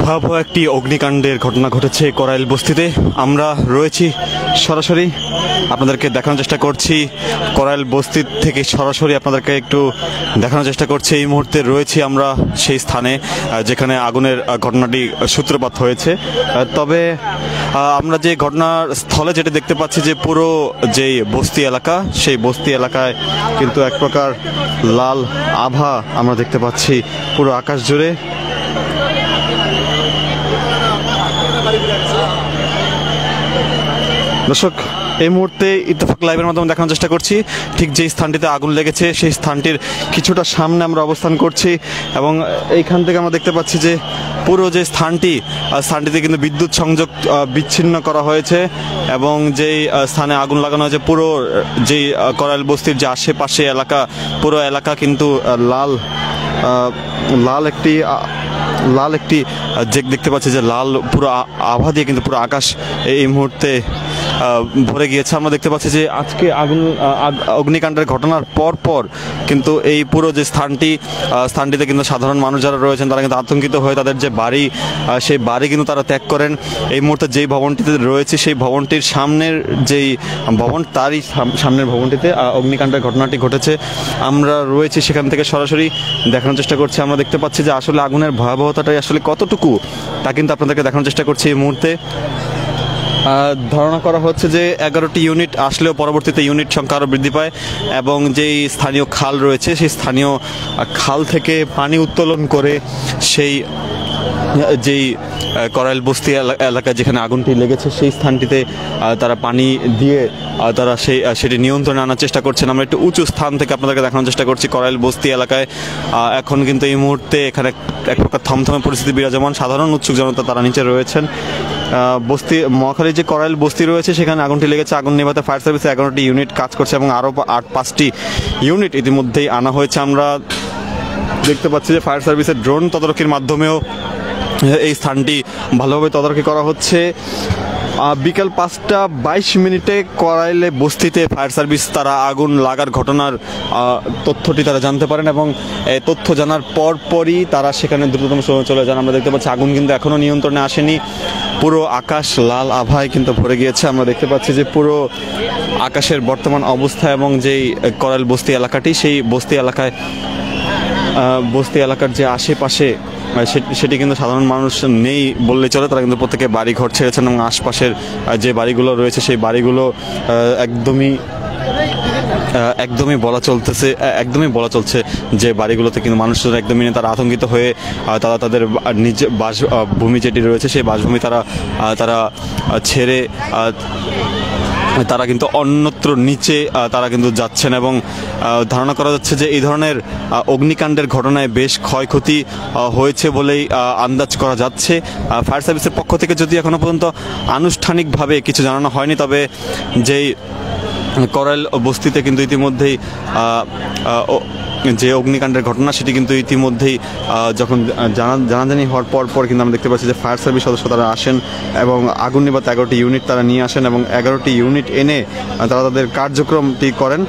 ভয়াবহ একটি অগ্নিকাণ্ডের ঘটনা ঘটেছে করাইল বস্তিতে। আমরা রয়েছি সরাসরি, আপনাদেরকে দেখানোর চেষ্টা করছি করাইল বস্তি থেকে সরাসরি আপনাদেরকে একটু দেখানোর চেষ্টা করছি। এই মুহূর্তে রয়েছি আমরা সেই স্থানে যেখানে আগুনের ঘটনাটি সূত্রপাত হয়েছে। তবে আমরা যে ঘটনার স্থলে যেটা দেখতে পাচ্ছি যে পুরো যেই বস্তি এলাকা, সেই বস্তি এলাকায় কিন্তু এক প্রকার লাল আভা আমরা দেখতে পাচ্ছি পুরো আকাশ জুড়ে। দর্শক, এই মুহূর্তে ইত্তেফাক লাইভের মাধ্যমে দেখানোর চেষ্টা করছি ঠিক যে স্থানটিতে আগুন লেগেছে সেই স্থানটির কিছুটা সামনে আমরা অবস্থান করছি এবং এইখান থেকে আমরা দেখতে পাচ্ছি যে পুরো যে স্থানটিতে কিন্তু বিদ্যুৎ সংযোগ বিচ্ছিন্ন করা হয়েছে এবং যেই স্থানে আগুন লাগানো হয়েছে পুরো যেই করাইল বস্তির যে আশেপাশে এলাকা, পুরো এলাকা কিন্তু লাল একটি যে দেখতে পাচ্ছি যে লাল পুরো আভা দিয়ে কিন্তু পুরো আকাশ এই মুহূর্তে ভরে গিয়েছে। আমরা দেখতে পাচ্ছি যে আজকে অগ্নিকাণ্ডের ঘটনার পর কিন্তু এই পুরো যে স্থানটিতে কিন্তু সাধারণ মানুষ যারা রয়েছেন তারা কিন্তু আতঙ্কিত হয়ে তাদের যে বাড়ি, সেই বাড়ি কিন্তু তারা ত্যাগ করেন। এই মুহূর্তে যেই ভবনটিতে রয়েছে সেই ভবনটির সামনের যেই ভবন, তারই সামনের ভবনটিতে অগ্নিকাণ্ডের ঘটনাটি ঘটেছে। আমরা রয়েছি সেখান থেকে সরাসরি দেখানোর চেষ্টা করছি। আমরা দেখতে পাচ্ছি যে আসলে আগুনের ভয়াবহতাটাই আসলে কতটুকু তা কিন্তু আপনাদেরকে দেখানোর চেষ্টা করছি। এই মুহূর্তে ধারণা করা হচ্ছে যে 11টি ইউনিট আসলেও পরবর্তীতে ইউনিট সংখ্যা আরও বৃদ্ধি পায় এবং যেই স্থানীয় খাল রয়েছে সেই স্থানীয় খাল থেকে পানি উত্তোলন করে সেই যেই করাইল বস্তি এলাকায় যেখানে আগুনটি লেগেছে সেই স্থানটিতে তারা পানি দিয়ে তারা সেটি নিয়ন্ত্রণে আনার চেষ্টা করছেন। আমরা একটু উঁচু স্থান থেকে আপনাদেরকে দেখানোর চেষ্টা করছি করাইল বস্তি এলাকায়। এখন কিন্তু এই মুহূর্তে এখানে এক প্রকার থমথমে পরিস্থিতি বিরাজমান। সাধারণ উৎসুক জনতা তারা নিচে রয়েছেন। বস্তি মহাখালী যে করাইল বস্তি রয়েছে সেখানে আগুনটি লেগেছে। আগুন নেভাতে ফায়ার সার্ভিসে 11টি ইউনিট কাজ করছে এবং আরও 5টি ইউনিট ইতিমধ্যেই আনা হয়েছে। আমরা দেখতে পাচ্ছি যে ফায়ার সার্ভিসের ড্রোন তদারকির মাধ্যমেও এই স্থানটি ভালোভাবে তদারকি করা হচ্ছে। বিকাল 5:22 করাইলে বস্তিতে ফায়ার সার্ভিস তারা আগুন লাগার ঘটনার তথ্যটি তারা জানতে পারেন এবং তথ্য জানার পরই তারা সেখানে দ্রুততম সময়ে চলে যান। আমরা দেখতে পাচ্ছি আগুন কিন্তু এখনও নিয়ন্ত্রণে আসেনি। পুরো আকাশ লাল আভায় কিন্তু ভরে গিয়েছে। আমরা দেখতে পাচ্ছি যে পুরো আকাশের বর্তমান অবস্থা এবং যেই করাইল বস্তি এলাকাটি, সেই বস্তি এলাকার যে আশেপাশে সেটি কিন্তু সাধারণ মানুষ নেই বললে চলে। তারা কিন্তু প্রত্যেকে বাড়ি ঘর ছেড়েছেন এবং আশপাশের যে বাড়িগুলো রয়েছে সেই বাড়িগুলো একদমই বলা চলছে যে বাড়িগুলোতে কিন্তু মানুষজন একদমই নেই। তারা আতঙ্কিত হয়ে তারা তাদের নিজ বাসভূমি যেটি রয়েছে সেই বাসভূমি তারা ছেড়ে তারা কিন্তু অন্যত্র নিচে তারা কিন্তু যাচ্ছেন এবং ধারণা করা যাচ্ছে যে এই ধরনের অগ্নিকাণ্ডের ঘটনায় বেশ ক্ষয়ক্ষতি হয়েছে বলেই আন্দাজ করা যাচ্ছে। ফায়ার সার্ভিসের পক্ষ থেকে যদি এখনো পর্যন্ত আনুষ্ঠানিকভাবে কিছু জানানো হয়নি, তবে যেই করাইল বস্তিতে কিন্তু ইতিমধ্যেই যে অগ্নিকাণ্ডের ঘটনা সেটি কিন্তু ইতিমধ্যেই যখন জানাজানি হওয়ার পর কিন্তু আমরা দেখতে পাচ্ছি যে ফায়ার সার্ভিস সদস্য তারা আসেন এবং আগুন নেভাতে 11টি ইউনিট তারা নিয়ে আসেন এবং 11টি ইউনিট এনে তারা তাদের কার্যক্রমটি করেন।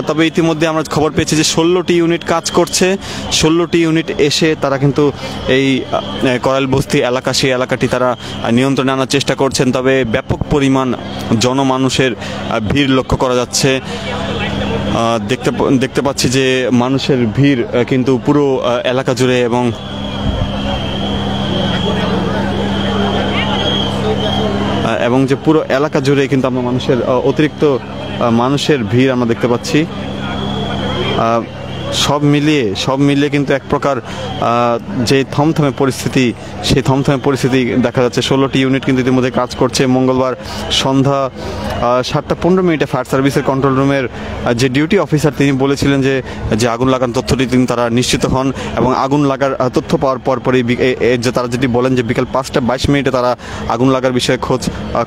তবে ইতিমধ্যে আমরা খবর পেয়েছি যে 16টি ইউনিট কাজ করছে। 16টি ইউনিট এসে তারা কিন্তু এই করাইল বস্তি এলাকা, সেই এলাকাটি তারা নিয়ন্ত্রণে আনার চেষ্টা করছেন। তবে ব্যাপক পরিমাণ জনমানুষের ভিড় লক্ষ্য করা যাচ্ছে। দেখতে পাচ্ছি যে মানুষের ভিড় কিন্তু পুরো এলাকা জুড়ে এবং যে পুরো এলাকা জুড়ে কিন্তু আমরা অতিরিক্ত মানুষের ভিড় আমরা দেখতে পাচ্ছি। সব মিলিয়ে কিন্তু এক প্রকার যে থমথমে পরিস্থিতি, সেই থমথমে পরিস্থিতি দেখা যাচ্ছে। 16টি ইউনিট কিন্তু ইতিমধ্যে কাজ করছে। মঙ্গলবার সন্ধ্যা 7:15 ফায়ার সার্ভিসের কন্ট্রোল রুমের যে ডিউটি অফিসার তিনি বলেছিলেন যে আগুন লাগার তথ্যটি তারা নিশ্চিত হন এবং আগুন লাগার তথ্য পাওয়ার পরই তারা যেটি বলেন যে বিকাল 5:22 তারা আগুন লাগার বিষয়ে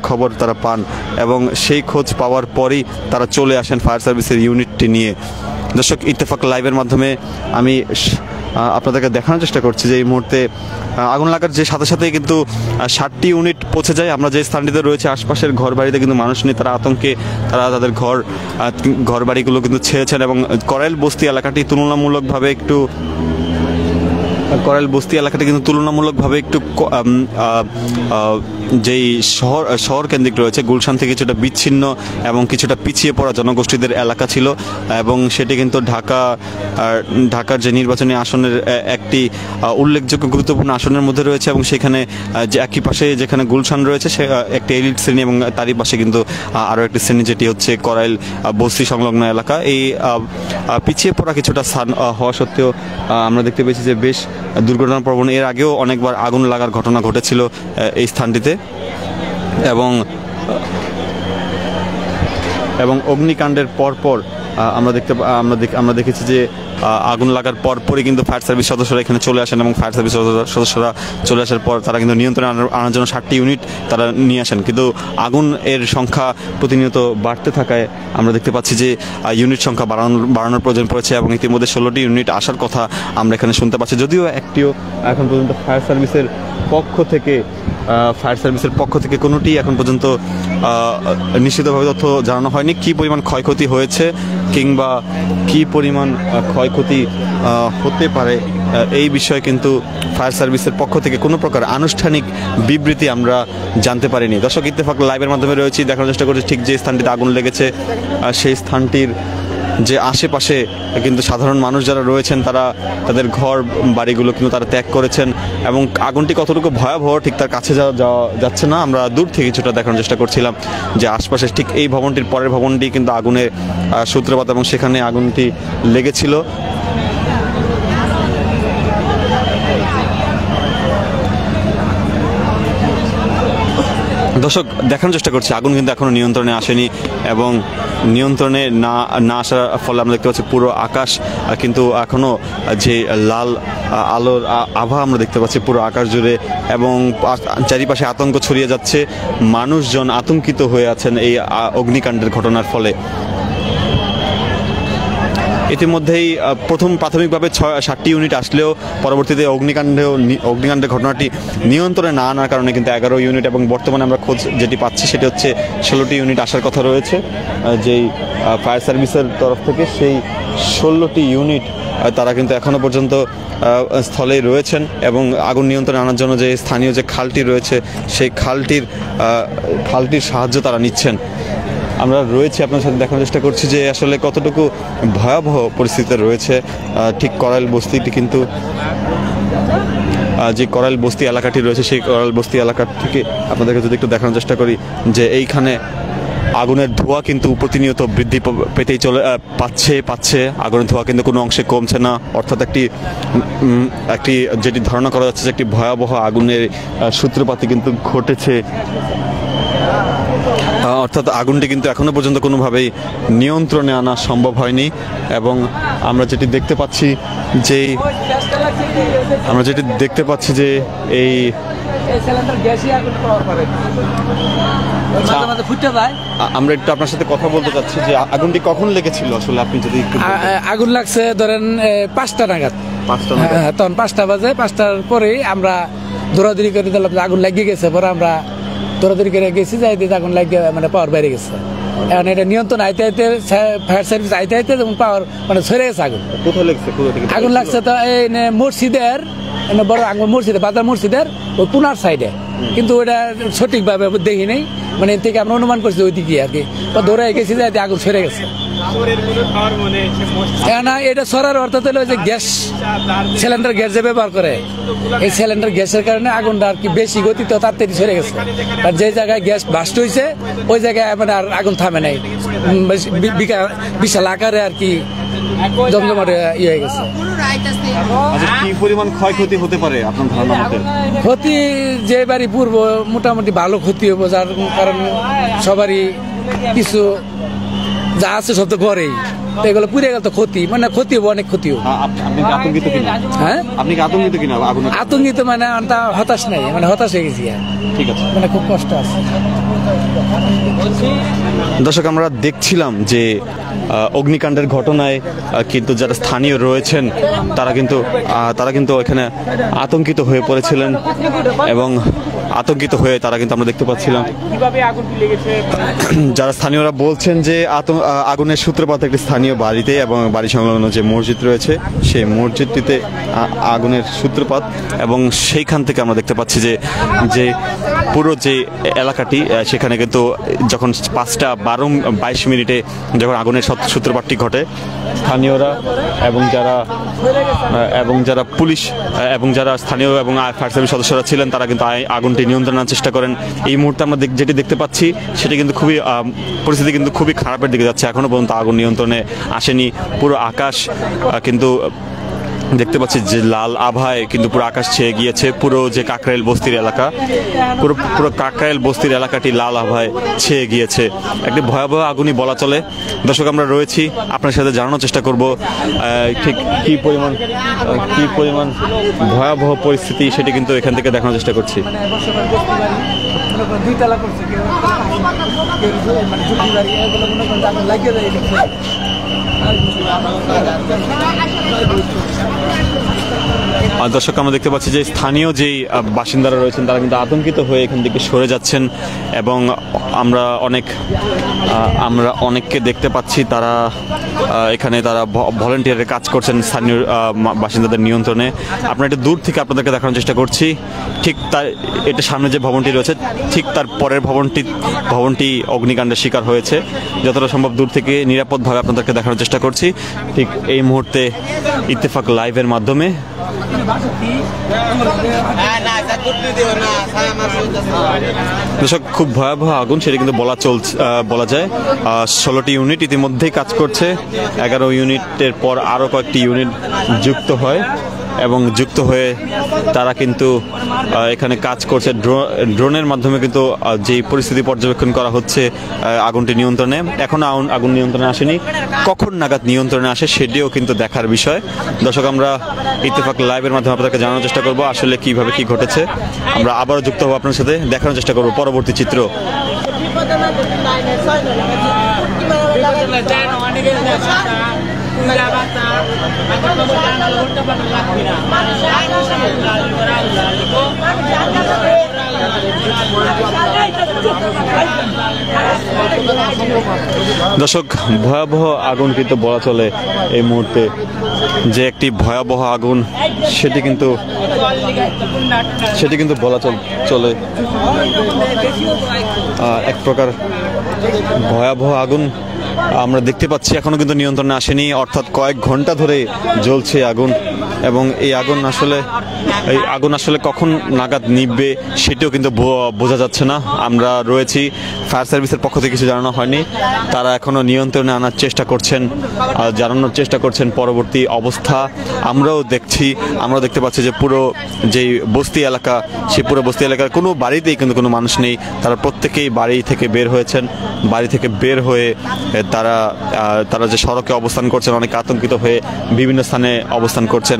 খবর তারা পান এবং সেই খোঁজ পাওয়ার পরই তারা চলে আসেন ফায়ার সার্ভিসের ইউনিটটি নিয়ে। দর্শক, ইত্তেফাক লাইভের মাধ্যমে আমি আপনাদেরকে দেখানোর চেষ্টা করছি যে এই মুহূর্তে আগুন লাগার যে সাথেই কিন্তু 60টি ইউনিট পৌঁছে যায়। আমরা যে স্থানটিতে রয়েছে আশপাশের ঘর বাড়িতে কিন্তু মানুষ নেই। তারা আতঙ্কে তাদের ঘর বাড়িগুলো কিন্তু ছেড়েছেন এবং করাইল বস্তি এলাকাটি তুলনামূলকভাবে একটু করাইল বস্তি এলাকাটা কিন্তু তুলনামূলকভাবে একটু যেই শহর কেন্দ্রিক রয়েছে গুলশান থেকে কিছুটা বিচ্ছিন্ন এবং কিছুটা পিছিয়ে পড়া জনগোষ্ঠীদের এলাকা ছিল, এবং সেটি কিন্তু ঢাকার যে নির্বাচনী আসনের একটি উল্লেখযোগ্য গুরুত্বপূর্ণ আসনের মধ্যে রয়েছে, এবং সেখানে যে একই পাশে যেখানে গুলশান রয়েছে সে একটি এলিট শ্রেণী, এবং তারই পাশে কিন্তু আরও একটি শ্রেণী যেটি হচ্ছে করাইল বস্তি সংলগ্ন এলাকা। এই পিছিয়ে পড়া কিছুটা স্থান হওয়া সত্ত্বেও আমরা দেখতে পেয়েছি যে বেশ দুর্ঘটনাপ্রবণ, এর আগেও অনেকবার আগুন লাগার ঘটনা ঘটেছিল এই স্থানটিতে, এবং অগ্নিকাণ্ডের পরপর আমরা দেখেছি যে আগুন লাগার পরপরই কিন্তু ফায়ার সার্ভিস সদস্যরা এখানে চলে আসেন, এবং ফায়ার সার্ভিস সদস্যরা চলে আসার পর তারা কিন্তু নিয়ন্ত্রণে আনার জন্য 7টি ইউনিট তারা নিয়ে আসেন, কিন্তু আগুন এর সংখ্যা প্রতিনিয়ত বাড়তে থাকায় আমরা দেখতে পাচ্ছি যে ইউনিট সংখ্যা বাড়ানোর প্রয়োজন পড়েছে, এবং ইতিমধ্যে 16টি ইউনিট আসার কথা আমরা এখানে শুনতে পাচ্ছি, যদিও একটিও এখন পর্যন্ত ফায়ার সার্ভিসের পক্ষ থেকে কোনোটি এখন পর্যন্ত নিশ্চিতভাবে তথ্য জানানো হয়নি কী পরিমাণ ক্ষয়ক্ষতি হয়েছে কিংবা কী পরিমাণ ক্ষয়ক্ষতি হতে পারে এই বিষয়ে কিন্তু ফায়ার সার্ভিসের পক্ষ থেকে কোনো প্রকার আনুষ্ঠানিক বিবৃতি আমরা জানতে পারিনি। দর্শক, ইত্তেফাক লাইভের মাধ্যমে রয়েছি, দেখানোর চেষ্টা করছি ঠিক যে স্থানটিতে আগুন লেগেছে সেই স্থানটির যে আশেপাশে কিন্তু সাধারণ মানুষ যারা রয়েছেন তারা তাদের ঘর বাড়িগুলো কিন্তু তারা ত্যাগ করেছেন, এবং আগুনটি কতটুকু ভয়াবহ ঠিক তার কাছে যাওয়া যাচ্ছে না। আমরা দূর থেকে কিছুটা দেখানোর চেষ্টা করছিলাম যে আশপাশে ঠিক এই ভবনটির পরের ভবনটি কিন্তু আগুনের সূত্রপাত, এবং সেখানে আগুনটি লেগেছিল। দর্শক, দেখানোর চেষ্টা করছি আগুন কিন্তু এখনো নিয়ন্ত্রণে আসেনি, এবং নিয়ন্ত্রণে না আসার ফলে আমরা দেখতে পাচ্ছি পুরো আকাশ কিন্তু এখনো যে লাল আলোর আভা আমরা দেখতে পাচ্ছি পুরো আকাশ জুড়ে, এবং চারিপাশে আতঙ্ক ছড়িয়ে যাচ্ছে, মানুষজন আতঙ্কিত হয়ে আছেন এই অগ্নিকাণ্ডের ঘটনার ফলে। ইতিমধ্যেই প্রথম প্রাথমিকভাবে 7টি ইউনিট আসলেও পরবর্তীতে অগ্নিকাণ্ডের ঘটনাটি নিয়ন্ত্রণে না আনার কারণে কিন্তু 11 ইউনিট, এবং বর্তমানে আমরা খোঁজ যেটি পাচ্ছি সেটি হচ্ছে 16টি ইউনিট আসার কথা রয়েছে যেই ফায়ার সার্ভিসের তরফ থেকে। সেই 16টি ইউনিট তারা কিন্তু এখনও পর্যন্ত স্থলেই রয়েছেন, এবং আগুন নিয়ন্ত্রণে আনার জন্য যে স্থানীয় যে খালটি রয়েছে সেই খালটির সাহায্য তারা নিচ্ছেন। আমরা রয়েছি আপনার সাথে দেখানোর চেষ্টা করছি যে আসলে কতটুকু ভয়াবহ পরিস্থিতিতে রয়েছে ঠিক করাইল বস্তিটি, কিন্তু যে করাইল বস্তি এলাকাটি রয়েছে সেই করাইল বস্তি এলাকার থেকে আপনাদেরকে যদি একটু দেখানোর চেষ্টা করি যে এইখানে আগুনের ধোঁয়া কিন্তু প্রতিনিয়ত বৃদ্ধি পেতেই পাচ্ছে আগুনের ধোঁয়া কিন্তু কোনো অংশে কমছে না, অর্থাৎ একটি যেটি ধারণা করা যাচ্ছে যে একটি ভয়াবহ আগুনের সূত্রপাতই কিন্তু ঘটেছে, অর্থাৎ আগুনটি কিন্তু এখনো পর্যন্ত কোনোভাবেই নিয়ন্ত্রণে আনা সম্ভব হয়নি। এবং আমরা যেটি দেখতে পাচ্ছি যে এই আমরা একটু আপনার সাথে কথা বলতে চাচ্ছি যে আগুনটি কখন লেগেছিল আসলে, আপনি যদি আগুন লাগছে ধরেন 5টা নাগাদ, তখন 5টা বাজে, 5টার পরেই আমরা দৌড়াদৌড়ি করে দিলাম যে আগুন লাগিয়ে গেছে, পরে আমরা দৌড়াদৌড়ি করে গেছি, যাই দিয়ে আগুন লাগিয়ে মানে পাওয়ার বাইরে গেছে। এখন এটা নিয়ন্ত্রণ আইতে ফায়ার সার্ভিস আইতে যেমন পাওয়ার মানে ছড়ে গেছে আগুন। আগুন লাগছে তো এই মসজিদের বড় আগুন, বাজার মসজিদের ওই পুনার সাইডে, কিন্তু ওটা সঠিকভাবে দেখি নেই, মানে এর থেকে আমরা অনুমান করছি ওই দিকে আর কি, ধরে গেছি যাই আগুন ছড়ে গেছে। না, এটা ছড়ার অর্থাৎ হলো যে গ্যাস সিলিন্ডার গ্যাস যে ব্যবহার করে, এই সিলিন্ডার গ্যাসের কারণে আগুনটা আর কি বেশি গতিতে তাড়াতাড়ি ছড়ে গেছে, আর যে জায়গায় গ্যাস বাস্ট হয়েছে ওই জায়গায় মানে আর আগুন থামে নাই, বিশাল আকারে আর কি জমজমাট ইয়ে হয়ে গেছে। কি পরিমাণ ক্ষয়ক্ষতি হতে পারে আপনার ধারণা মতে? ক্ষতি যে বাড়ি পূর্ব মোটামুটি ভালো ক্ষতি হবে, যার কারণ সবারই কিছু যা আছে সব তো ঘরেই, এগুলো পুড়ে গেল তো ক্ষতি, মানে ক্ষতি হবে, অনেক ক্ষতি হবে। হ্যাঁ, আপনি আতঙ্কিত কিনা? আতঙ্কিত মানে হতাশ নাই, মানে হতাশ হয়ে গেছি, ঠিক আছে, মানে খুব কষ্ট আছে। দর্শক, আমরা দেখছিলাম যে অগ্নিকাণ্ডের ঘটনায় কিন্তু যারা স্থানীয় রয়েছেন তারা কিন্তু এখানে আতঙ্কিত হয়ে পড়েছিলেন এবং আতঙ্কিত হয়ে তারা কিন্তু আমরা দেখতে পাচ্ছিলাম যারা স্থানীয়রা বলছেন যে আগুনের সূত্রপাত একটি স্থানীয় বাড়িতে এবং বাড়ি সংলগ্ন যে মসজিদ রয়েছে সেই মসজিদটিতে আগুনের সূত্রপাত, এবং সেইখান থেকে আমরা দেখতে পাচ্ছি যে পুরো যে এলাকাটি সেখানে কিন্তু যখন 5:22 যখন আগুনের সূত্রপাতটি ঘটে, স্থানীয়রা এবং যারা পুলিশ এবং যারা স্থানীয় এবং ফায়ার সার্ভিস সদস্যরা ছিলেন তারা কিন্তু আগুনটি নিয়ন্ত্রণের চেষ্টা করেন। এই মুহূর্তে আমরা যেটি দেখতে পাচ্ছি সেটি কিন্তু পরিস্থিতি কিন্তু খুবই খারাপের দিকে যাচ্ছে। এখনো পর্যন্ত আগুন নিয়ন্ত্রণে আসেনি। পুরো আকাশ কিন্তু দেখতে পাচ্ছি যে লাল আভায় কিন্তু পুরো আকাশ ছেয়ে গিয়েছে। পুরো যে কাকরাইল বস্তির এলাকা, পুরো কাকরাইল বস্তির এলাকাটি লাল আভায় ছেয়ে গিয়েছে। একটি ভয়াবহ আগুনই বলা চলে। দর্শক, আমরা রয়েছি, আপনার সাথে জানানোর চেষ্টা করব ঠিক কি পরিমাণ ভয়াবহ পরিস্থিতি সেটি কিন্তু এখান থেকে দেখানোর চেষ্টা করছি। দর্শক, আমরা দেখতে পাচ্ছি যে স্থানীয় যেই বাসিন্দারা রয়েছেন তারা কিন্তু আতঙ্কিত হয়ে এখান থেকে সরে যাচ্ছেন এবং আমরা অনেককে দেখতে পাচ্ছি তারা এখানে ভলেন্টিয়ারের কাজ করছেন স্থানীয় বাসিন্দাদের নিয়ন্ত্রণে। আমরা একটু দূর থেকে আপনাদেরকে দেখানোর চেষ্টা করছি। ঠিক তার এটা সামনে যে ভবনটি রয়েছে ঠিক তার পরের ভবনটি অগ্নিকাণ্ডের শিকার হয়েছে। যতটা সম্ভব দূর থেকে নিরাপদভাবে আপনাদেরকে দেখানোর চেষ্টা করছি ঠিক এই মুহূর্তে ইত্তেফাক লাইভের মাধ্যমে। দর্শক, খুব ভয়াবহ আগুন, সেটা কিন্তু বলা যায়। 16টি ইউনিট ইতিমধ্যেই কাজ করছে। 11 ইউনিটের পর আরও কয়েকটি ইউনিট যুক্ত হয় এবং যুক্ত হয়ে তারা কিন্তু এখানে কাজ করছে। ড্রোনের মাধ্যমে কিন্তু যে পরিস্থিতি পর্যবেক্ষণ করা হচ্ছে আগুনটি নিয়ন্ত্রণে। এখন আগুন নিয়ন্ত্রণে আসেনি, কখন নাগাদ নিয়ন্ত্রণে আসে সেটিও কিন্তু দেখার বিষয়। দর্শক, আমরা ইত্তেফাক লাইভের মাধ্যমে আপনাদেরকে জানানোর চেষ্টা করব আসলে কিভাবে কি ঘটেছে। আমরা আবারও যুক্ত হব আপনার সাথে, দেখানোর চেষ্টা করব পরবর্তী চিত্র। দর্শক, ভয়াবহ আগুন কিন্তু বলা চলে এই মুহূর্তে। যে একটি ভয়াবহ আগুন সেটি কিন্তু বলা চলে এক প্রকার ভয়াবহ আগুন আমরা দেখতে পাচ্ছি। এখনো কিন্তু নিয়ন্ত্রণে আসেনি, অর্থাৎ কয়েক ঘন্টা ধরে জ্বলছে আগুন এবং এই আগুন আসলে কখন নাগাদ নিভবে সেটিও কিন্তু বোঝা যাচ্ছে না। আমরা রয়েছি, ফায়ার সার্ভিসের পক্ষ থেকে কিছু জানানো হয়নি। তারা এখনো নিয়ন্ত্রণে আনার চেষ্টা করছেন, জানানোর চেষ্টা করছেন পরবর্তী অবস্থা। আমরা দেখতে পাচ্ছি যে পুরো যেই বস্তি এলাকা, সেই পুরো বস্তি এলাকার কোনো বাড়িতেই কিন্তু কোনো মানুষ নেই। তারা প্রত্যেকেই বাড়ি থেকে বের হয়েছেন। বাড়ি থেকে বের হয়ে তারা যে সড়কে অবস্থান করছেন, অনেক আতঙ্কিত হয়ে বিভিন্ন স্থানে অবস্থান করছেন।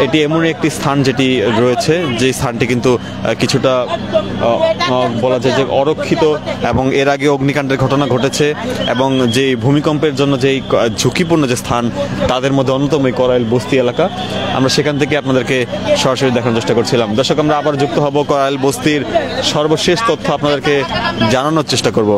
এটি এমন একটি স্থান যেটি রয়েছে, যে স্থানটি কিন্তু কিছুটা বলা যায় যে অরক্ষিত এবং এর আগে অগ্নিকাণ্ডের ঘটনা ঘটেছে এবং যে ভূমিকম্পের জন্য যেই ঝুঁকিপূর্ণ যে স্থান তাদের মধ্যে অন্যতম এই করাইল বস্তি এলাকা। আমরা সেখান থেকে আপনাদেরকে সরাসরি দেখানোর চেষ্টা করছিলাম। দর্শক, আমরা আবার যুক্ত হব, করাইল বস্তির সর্বশেষ তথ্য আপনাদেরকে জানানোর চেষ্টা করব।